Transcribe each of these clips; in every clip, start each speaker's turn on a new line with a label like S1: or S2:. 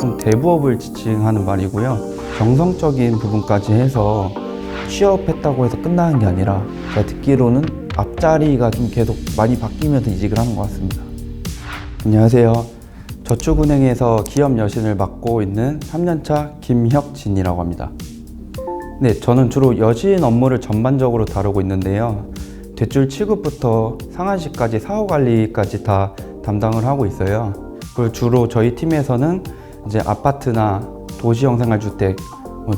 S1: 좀 대부업을 지칭하는 말이고요. 정성적인 부분까지 해서 취업했다고 해서 끝나는 게 아니라 제가 듣기로는 앞자리가 좀 계속 많이 바뀌면서 이직을 하는 것 같습니다. 안녕하세요. 저축은행에서 기업 여신을 맡고 있는 3년차 김혁진이라고 합니다. 네, 저는 주로 여신 업무를 전반적으로 다루고 있는데요. 대출 취급부터 상환시까지 사후관리까지 다 담당을 하고 있어요. 그리고 주로 저희 팀에서는 이제 아파트나 도시형 생활주택,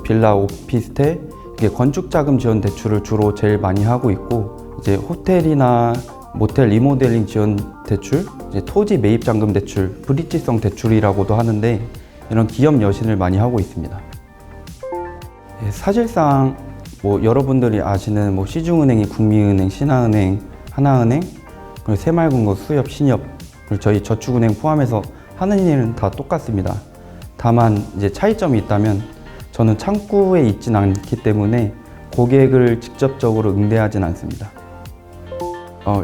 S1: 빌라, 오피스텔, 이게 건축자금 지원 대출을 주로 제일 많이 하고 있고, 이제 호텔이나 모텔 리모델링 지원 대출, 이제 토지 매입 잔금 대출, 브릿지성 대출이라고도 하는데 이런 기업 여신을 많이 하고 있습니다. 사실상 여러분들이 아시는 시중은행이 국민은행, 신한은행, 하나은행, 그리고 새마을금고, 수협, 신협, 그리고 저희 저축은행 포함해서 하는 일은 다 똑같습니다. 다만 이제 차이점이 있다면 저는 창구에 있진 않기 때문에 고객을 직접적으로 응대하진 않습니다.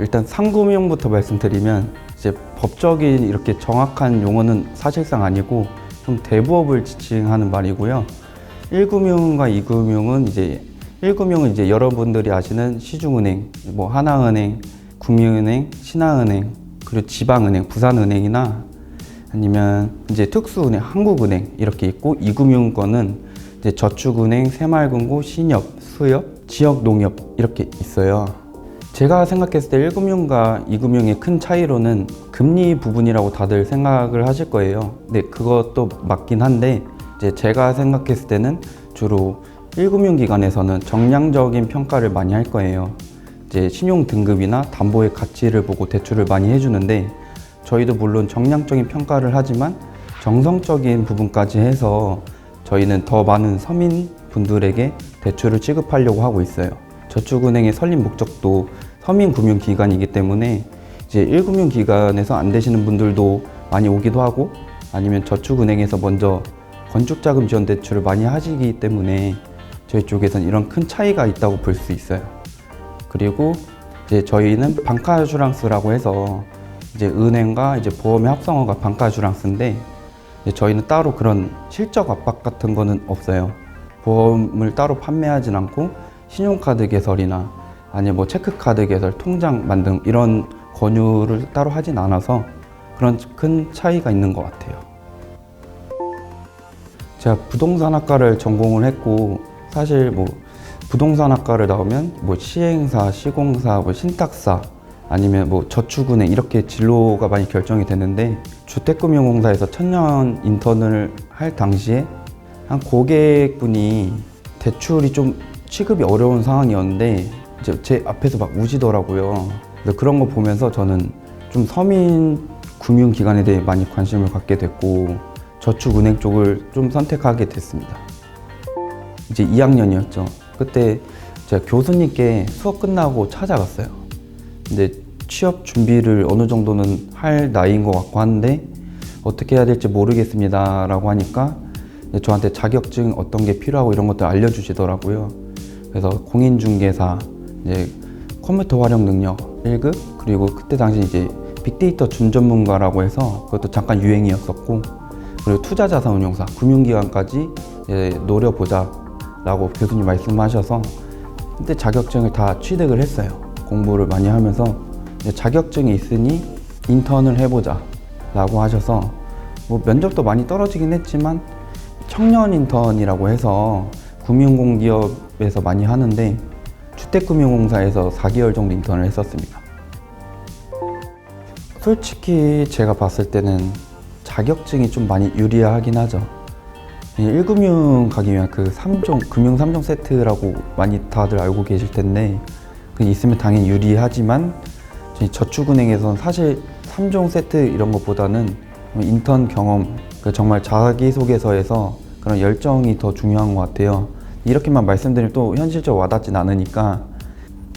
S1: 일단 상금융부터 말씀드리면 이제 법적인 이렇게 정확한 용어는 사실상 아니고 좀 대부업을 지칭하는 말이고요. 1금융과 2금융은 이제 1금융은 이제 여러분들이 아시는 시중은행, 하나은행, 국민은행, 신한은행, 그리고 지방은행, 부산은행이나 아니면 이제 특수은행, 한국은행 이렇게 있고, 2금융권은 이제 저축은행, 새마을금고, 신협, 수협, 지역농협 이렇게 있어요. 제가 생각했을 때 1금융과 2금융의 큰 차이로는 금리 부분이라고 다들 생각을 하실 거예요. 네, 그것도 맞긴 한데 이제 제가 생각했을 때는 주로 1금융 기관에서는 정량적인 평가를 많이 할 거예요. 이제 신용 등급이나 담보의 가치를 보고 대출을 많이 해주는데, 저희도 물론 정량적인 평가를 하지만 정성적인 부분까지 해서 저희는 더 많은 서민분들에게 대출을 취급하려고 하고 있어요. 저축은행의 설립 목적도 서민금융기관이기 때문에 이제 1금융 기관에서 안 되시는 분들도 많이 오기도 하고, 아니면 저축은행에서 먼저 건축자금 지원 대출을 많이 하시기 때문에 저희 쪽에서는 이런 큰 차이가 있다고 볼 수 있어요. 그리고 이제 저희는 방카슈랑스라고 해서 이제 은행과 이제 보험의 합성어가 방카슈랑스인데, 저희는 따로 그런 실적 압박 같은 거는 없어요. 보험을 따로 판매하진 않고 신용카드 개설이나 아니면 체크카드 개설, 통장 만듦 이런 권유를 따로 하진 않아서 그런 큰 차이가 있는 것 같아요. 제가 부동산학과를 전공을 했고, 사실 부동산학과를 나오면 시행사, 시공사, 신탁사 아니면 저축은행 이렇게 진로가 많이 결정이 되는데, 주택금융공사에서 천년 인턴을 할 당시에 한 고객분이 대출이 좀 취급이 어려운 상황이었는데 이제 제 앞에서 막 우시더라고요. 그래서 그런 거 보면서 저는 좀 서민 금융기관에 대해 많이 관심을 갖게 됐고, 저축은행 쪽을 좀 선택하게 됐습니다. 이제 2학년이었죠. 그때 제가 교수님께 수업 끝나고 찾아갔어요. 근데 취업 준비를 어느 정도는 할 나이인 것 같고 한데 어떻게 해야 될지 모르겠습니다 라고 하니까 저한테 자격증 어떤 게 필요하고 이런 것들 알려주시더라고요. 그래서 공인중개사, 이제 컴퓨터 활용 능력 1급, 그리고 그때 당시 이제 빅데이터 준전문가라고 해서 그것도 잠깐 유행이었었고, 그리고 투자자산운용사, 금융기관까지 노려보자 라고 교수님 말씀하셔서 그때 자격증을 다 취득을 했어요. 공부를 많이 하면서 자격증이 있으니 인턴을 해보자 라고 하셔서 면접도 많이 떨어지긴 했지만 청년 인턴이라고 해서 금융공기업에서 많이 하는데 주택금융공사에서 4개월 정도 인턴을 했었습니다. 솔직히 제가 봤을 때는 자격증이 좀 많이 유리하긴 하죠. 1금융 가기 위한 그 금융 3종 세트라고 많이 다들 알고 계실 텐데, 그게 있으면 당연히 유리하지만 저축은행에서는 사실 3종 세트 이런 것보다는 인턴 경험, 정말 자기소개서에서 그런 열정이 더 중요한 것 같아요. 이렇게만 말씀드리면 또 현실적으로 와닿진 않으니까,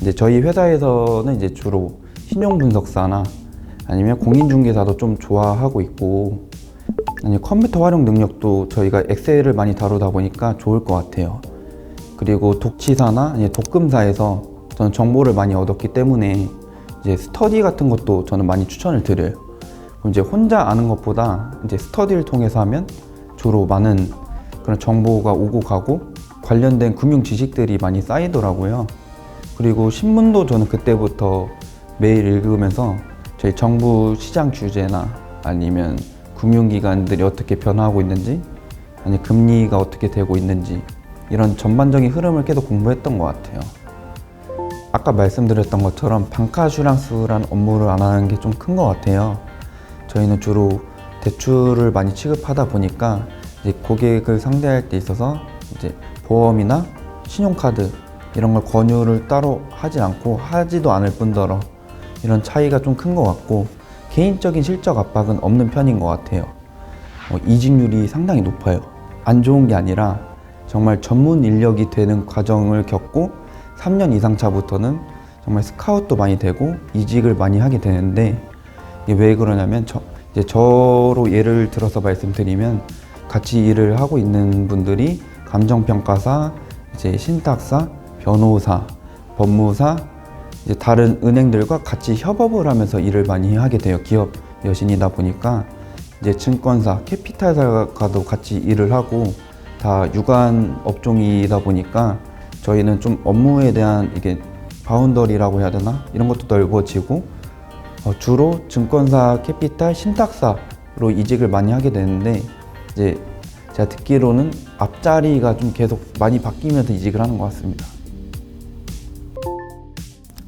S1: 이제 저희 회사에서는 이제 주로 신용분석사나 아니면 공인중개사도 좀 좋아하고 있고, 아니 컴퓨터 활용 능력도 저희가 엑셀을 많이 다루다 보니까 좋을 것 같아요. 그리고 독치사나 독금사에서 저는 정보를 많이 얻었기 때문에 이제 스터디 같은 것도 저는 많이 추천을 드려요. 이제 혼자 아는 것보다 이제 스터디를 통해서 하면 주로 많은 그런 정보가 오고 가고 관련된 금융 지식들이 많이 쌓이더라고요. 그리고 신문도 저는 그때부터 매일 읽으면서 저희 정부 시장 규제나 아니면 금융기관들이 어떻게 변화하고 있는지, 아니 금리가 어떻게 되고 있는지 이런 전반적인 흐름을 계속 공부했던 것 같아요. 아까 말씀드렸던 것처럼 방카슈랑스라는 업무를 안 하는 게 좀 큰 것 같아요. 저희는 주로 대출을 많이 취급하다 보니까 이제 고객을 상대할 때 있어서 이제 보험이나 신용카드 이런 걸 권유를 따로 하지 않고 하지도 않을 뿐더러 이런 차이가 좀 큰 것 같고, 개인적인 실적 압박은 없는 편인 것 같아요. 이직률이 상당히 높아요. 안 좋은 게 아니라 정말 전문 인력이 되는 과정을 겪고 3년 이상 차부터는 정말 스카웃도 많이 되고 이직을 많이 하게 되는데, 이게 왜 그러냐면 이제 저로 예를 들어서 말씀드리면, 같이 일을 하고 있는 분들이 감정평가사, 이제 신탁사, 변호사, 법무사, 이제 다른 은행들과 같이 협업을 하면서 일을 많이 하게 돼요. 기업 여신이다 보니까 이제 증권사, 캐피탈사과도 같이 일을 하고 다 유관 업종이다 보니까 저희는 좀 업무에 대한 이게 바운더리라고 해야 되나? 이런 것도 넓어지고 주로 증권사, 캐피탈, 신탁사로 이직을 많이 하게 되는데, 이제 제가 듣기로는 앞자리가 좀 계속 많이 바뀌면서 이직을 하는 것 같습니다.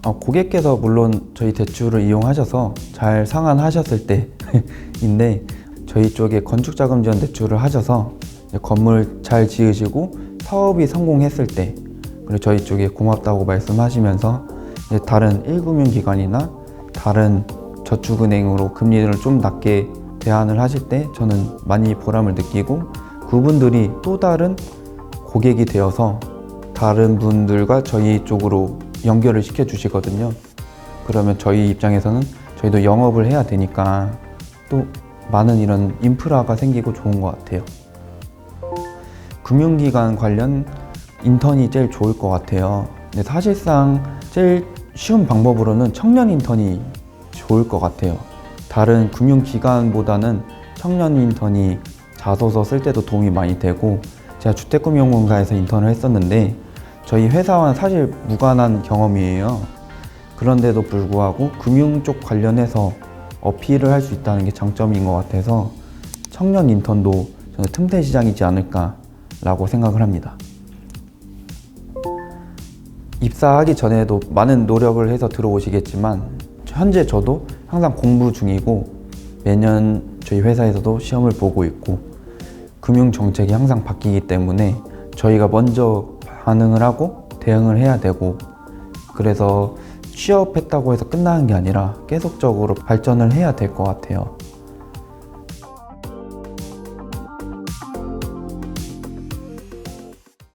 S1: 고객께서 물론 저희 대출을 이용하셔서 잘 상환하셨을 때인데, 저희 쪽에 건축자금 지원 대출을 하셔서 건물 잘 지으시고 사업이 성공했을 때, 그리고 저희 쪽에 고맙다고 말씀하시면서 이제 다른 1금융 기관이나 다른 저축은행으로 금리를 좀 낮게 대안을 하실 때 저는 많이 보람을 느끼고, 그분들이 또 다른 고객이 되어서 다른 분들과 저희 쪽으로 연결을 시켜 주시거든요. 그러면 저희 입장에서는 저희도 영업을 해야 되니까 또 많은 이런 인프라가 생기고 좋은 것 같아요. 금융기관 관련 인턴이 제일 좋을 것 같아요. 근데 사실상 제일 쉬운 방법으로는 청년 인턴이 좋을 것 같아요. 다른 금융기관보다는 청년 인턴이 자소서 쓸 때도 도움이 많이 되고, 제가 주택금융공사에서 인턴을 했었는데 저희 회사와는 사실 무관한 경험이에요. 그런데도 불구하고 금융 쪽 관련해서 어필을 할 수 있다는 게 장점인 것 같아서 청년 인턴도 저는 틈새 시장이지 않을까라고 생각을 합니다. 입사하기 전에도 많은 노력을 해서 들어오시겠지만, 현재 저도 항상 공부 중이고 매년 저희 회사에서도 시험을 보고 있고, 금융 정책이 항상 바뀌기 때문에 저희가 먼저 반응을 하고 대응을 해야 되고, 그래서 취업했다고 해서 끝나는 게 아니라 계속적으로 발전을 해야 될 것 같아요.